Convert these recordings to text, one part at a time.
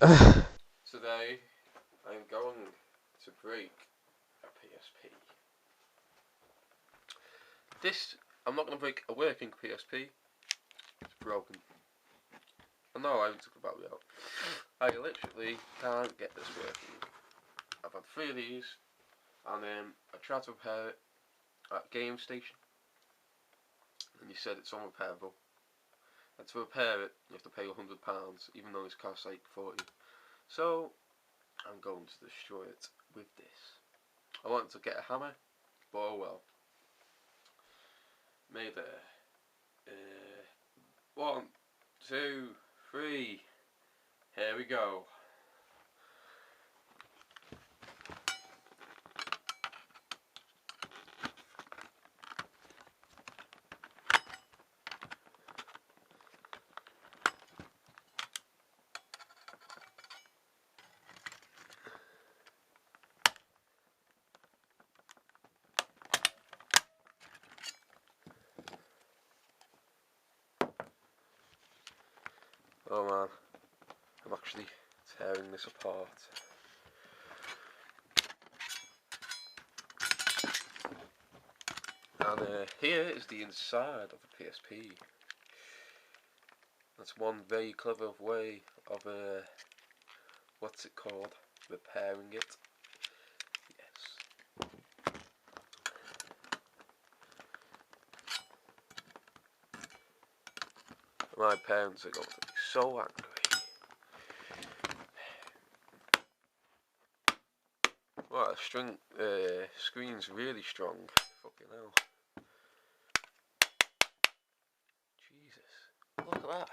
Today I'm going to break a PSP. I'm not going to break a working PSP, it's broken. No, I haven't took the battery out. I literally can't get this working. I've had 3 of these, and I tried to repair it at Game Station, and you said it's unrepairable. And to repair it, you have to pay £100, even though it's costs like 40. So I'm going to destroy it with this. I wanted to get a hammer, but oh well. Made a 1, 2, 3. Here we go. Oh man, I'm actually tearing this apart. And here is the inside of a PSP. That's one very clever way of what's it called? Repairing it. Yes. My parents are going to be so angry. Wow, the screen's really strong. Fucking hell. Jesus. Look at that.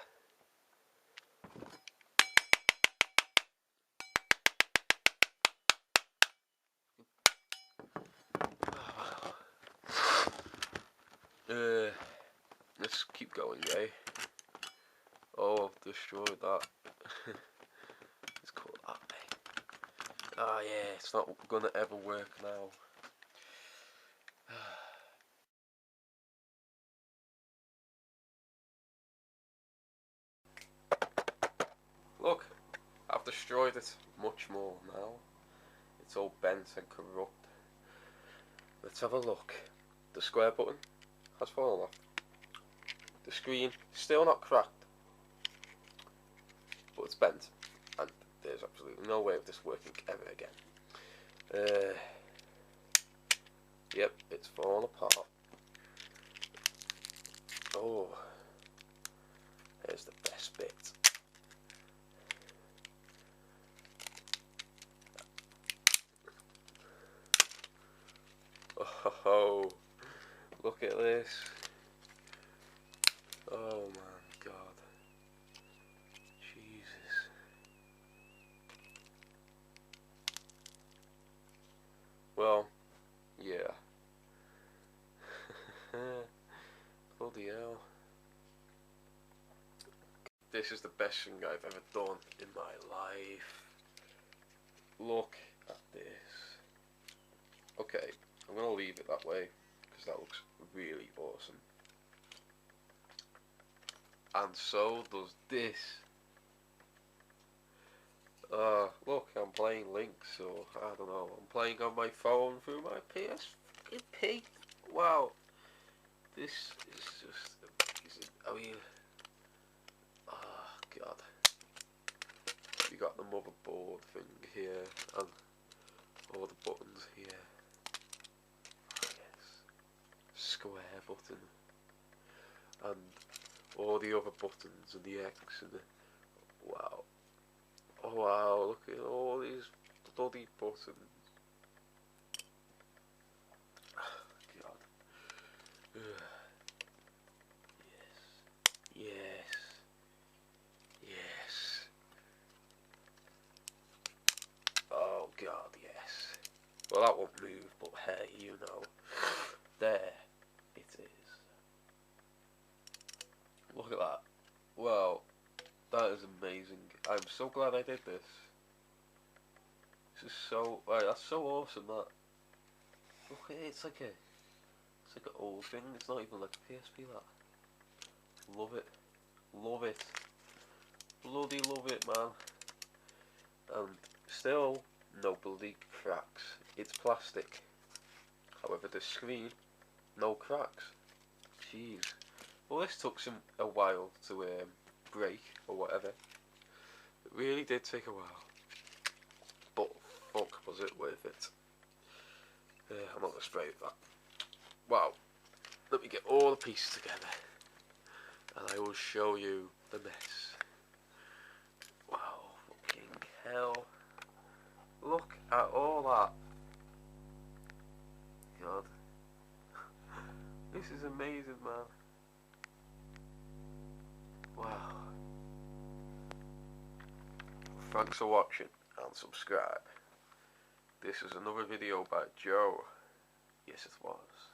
Let's keep going, eh? Oh, I've destroyed that. It's called that, eh? Ah, yeah, it's not gonna ever work now. Look, I've destroyed it much more now. It's all bent and corrupt. Let's have a look. The square button has fallen off. The screen still not cracked, but it's bent, and there's absolutely no way of this working ever again. Yep, it's fallen apart. Oh, here's the best bit. Oh, look at this. Oh my god. Jesus. Well, yeah. Bloody hell. This is the best thing I've ever done in my life. Look at this. Okay, I'm gonna leave it that way because that looks really awesome. And so does this. Look, I'm playing Link, so I don't know. I'm playing on my phone through my PSP. Wow, this is just amazing. I mean, oh god. You got the motherboard thing here, and all the buttons here. Yes, square button, and all the other buttons, and the X, and the wow. Oh wow, look at all these bloody buttons. God. Yes. Yes. Yes. Oh god, yes. Well, that won't move, but hey, you know. There it is. Look at that. Wow. That is amazing. I'm so glad I did this. This is so, right, that's so awesome. That look, it's like an old thing. It's not even like a PSP. That love it, bloody love it, man. and still no bloody cracks. It's plastic. However, the screen, no cracks. Jeez. Well, this took a while to break or whatever. It really did take a while. But fuck, was it worth it? I'm not gonna spray with that. Wow. Let me get all the pieces together, and I will show you the mess. Wow, fucking hell. Look at all that. God. This is amazing, man. Wow. Thanks for watching and subscribe. This is another video by Joe. Yes, it was.